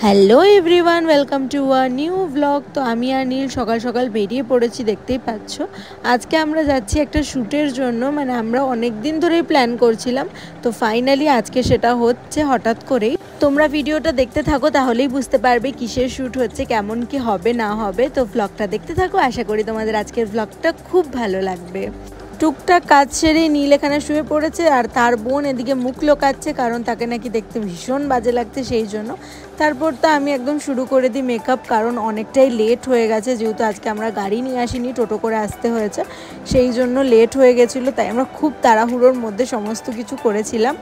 Hello everyone, welcome to a new blog. তো আমি আর নীল সকাল সকাল বেরিয়ে পড়েছি, দেখতেই পাচ্ছ। আজকে আমরা যাচ্ছি একটা শ্যুটের জন্য, মানে আমরা অনেক দিন ধরেই প্ল্যান করছিলাম। তো ফাইনালি আজকে সেটা হচ্ছে হঠাৎ করেই। তোমরা ভিডিওটা দেখতে থাকো, তাহলেই বুঝতে পারবে কিসের শ্যুট হচ্ছে, কেমন কি হবে না হবে। তো ব্লগটা দেখতে থাকো, আশা করি তোমাদের আজকের ব্লগটা খুব ভালো লাগবে। টুকটাক কাজ সেরে নীল এখানে শুয়ে পড়েছে, আর তার বোন এদিকে মুখ লোকাচ্ছে, কারণ তাকে নাকি দেখতে ভীষণ বাজে লাগছে সেই জন্য। তারপর তো আমি একদম শুরু করে দিই মেকআপ, কারণ অনেকটাই লেট হয়ে গেছে, যেহেতু আজকে আমরা গাড়ি নিয়ে আসিনি, টোটো করে আসতে হয়েছে, সেই জন্য লেট হয়ে গেছিলো। তাই আমরা খুব তাড়াহুড়োর মধ্যে সমস্ত কিছু করেছিলাম।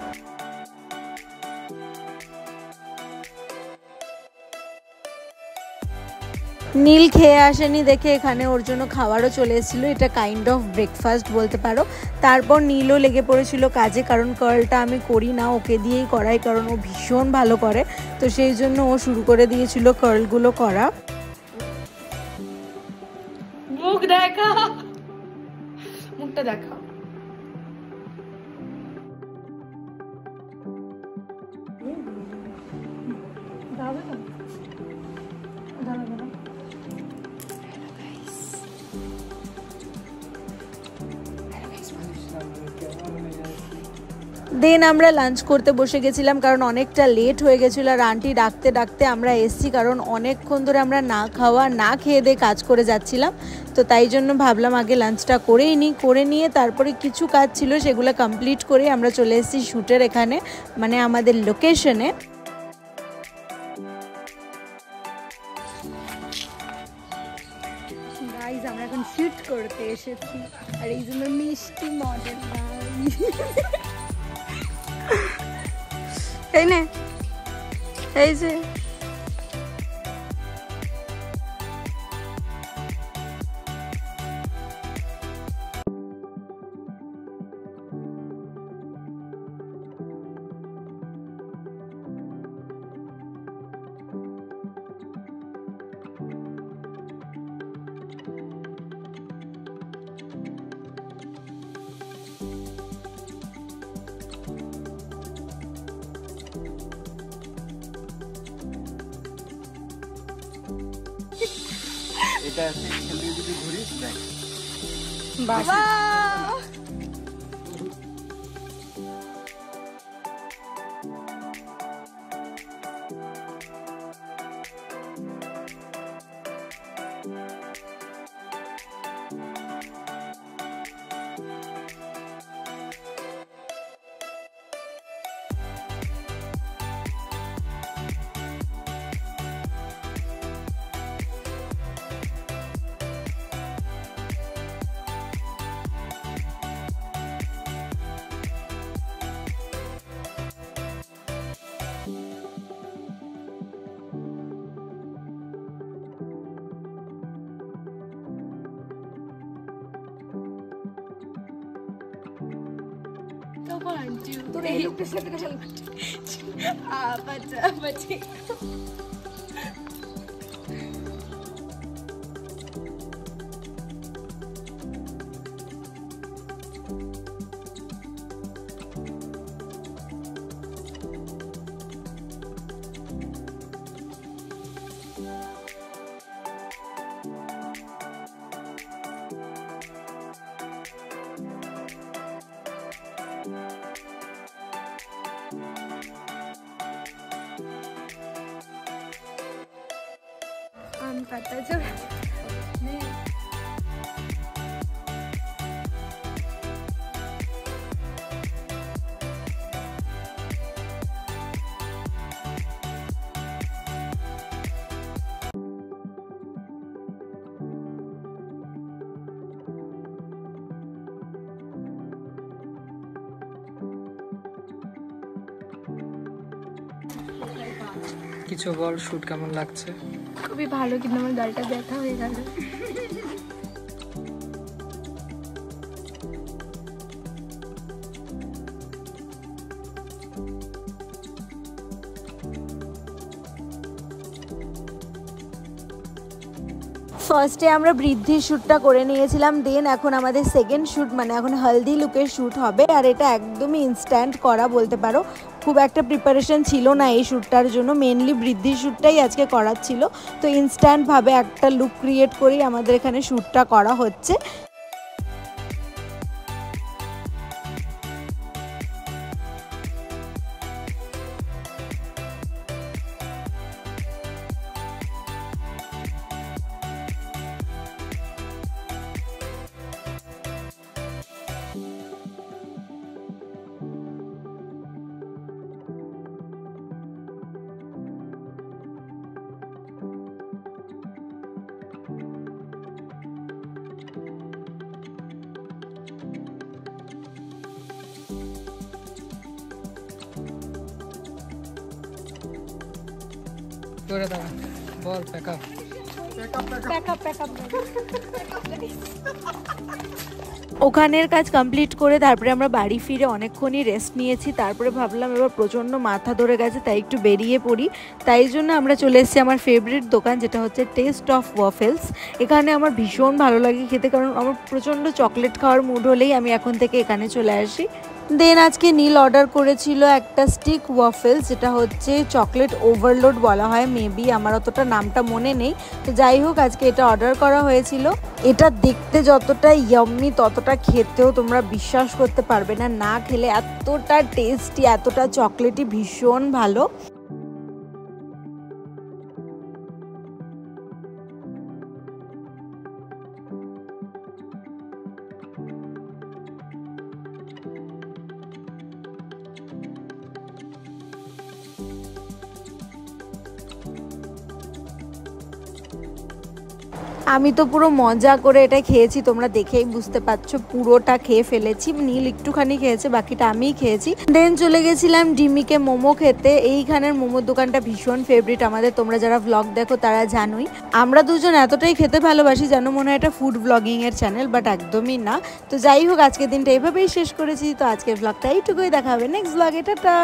নীল খেয়ে আসেনি দেখে এখানে ওর জন্য খাবারও চলে এসেছিলো, এটা কাইন্ড অফ ব্রেকফাস্ট বলতে পারো। তারপর নীলও লেগে পড়েছিল কাজে, কারণ কার্লটা আমি করি না, ওকে দিয়েই করাই, কারণ ও ভীষণ ভালো করে। তো সেই জন্য ও শুরু করে দিয়েছিল কার্লগুলো করা। মুখ দেখা, মুখটা দেখা। দেন আমরা লাঞ্চ করতে বসে গেছিলাম, কারণ অনেকটা লেট হয়ে গেছিলো, আর আন্টি ডাকতে ডাকতে আমরা এসছি, কারণ অনেকক্ষণ ধরে আমরা না খাওয়া না খেয়ে দিয়ে কাজ করে যাচ্ছিলাম। তো তাই জন্য ভাবলাম আগে লাঞ্চটা করেই নিই, করে নিয়ে তারপরে কিছু কাজ ছিল সেগুলো কমপ্লিট করে আমরা চলে এসেছি শ্যুটের এখানে, মানে আমাদের লোকেশনে। গাইস, আমরা এখন শুট করতে এসেছি, আর এই জন্য মিষ্টি মডেল এই নে, এই যে এটা আছে, এখান থেকে যদি ঘুরিস দেখ। বাবা তোর এই লোকটার সাথে কথা বলছি। আম কাটা যাবে। কিছু বল, শুট কেমন লাগছে? খুবই ভালো, কিন্তু আমার গালটা ব্যথা হয়ে গেল। ফার্স্টে আমরা বৃদ্ধির শ্যুটটা করে নিয়েছিলাম, দেন এখন আমাদের সেকেন্ড শ্যুট, মানে এখন হলদি লুকের শ্যুট হবে। আর এটা একদমই ইনস্ট্যান্ট করা বলতে পারো, খুব একটা প্রিপারেশন ছিল না এই শ্যুটটার জন্য, মেনলি বৃদ্ধির শ্যুটটাই আজকে করার ছিল। তো ইনস্ট্যান্টভাবে একটা লুক ক্রিয়েট করেই আমাদের এখানে শ্যুটটা করা হচ্ছে। করে দাও, বল প্যাক আপ। ওখানের কাজ কমপ্লিট করে তারপরে আমরা বাড়ি ফিরে অনেকক্ষণই রেস্ট নিয়েছি। তারপরে ভাবলাম এবার প্রচণ্ড মাথা ধরে গেছে, তাই একটু বেরিয়ে পড়ি। তাই জন্য আমরা চলে এসেছি আমার ফেভারিট দোকান, যেটা হচ্ছে টেস্ট অফ ওয়াফেলস। এখানে আমার ভীষণ ভালো লাগে খেতে, কারণ আমার প্রচণ্ড চকলেট খাওয়ার মুড হলেই আমি এখন থেকে এখানে চলে আসি। দেন আজকে নীল অর্ডার করেছিল একটা স্টিক ওয়াফেলস, যেটা হচ্ছে চকলেট ওভারলোড বলা হয় মেবি, আমার অতটা নামটা মনে নেই। তো যাই হোক, আজকে এটা অর্ডার করা হয়েছিল। এটা দেখতে যতটা ইয়াম্মি ততটা খেতেও তোমরা বিশ্বাস করতে পারবে না, না খেলে এতটা টেস্টি, এতটা চকলেটি, ভীষণ ভালো। আমি তো পুরো মজা করে এটা খেয়েছি, তোমরা দেখেই বুঝতে পারছো, পুরোটা খেয়ে ফেলেছি। নীল একটুখানি খেয়েছে, বাকিটা আমিই খেয়েছি। দেন চলে গেছিলাম ডিমিকে মোমো খেতে। এইখানের মোমোর দোকানটা ভীষণ ফেভারিট আমাদের, তোমরা যারা ভ্লগ দেখো তারা জানোই। আমরা দুজন এতটাই খেতে ভালোবাসি যেন মনে হয় এটা ফুড ব্লগিং এর চ্যানেল, বাট একদমই না। তো যাই হোক, আজকের দিনটা এইভাবেই শেষ করেছি। তো আজকের ভ্লগটা এইটুকুই, দেখা হবে নেক্সট ভ্লগে, টাটা।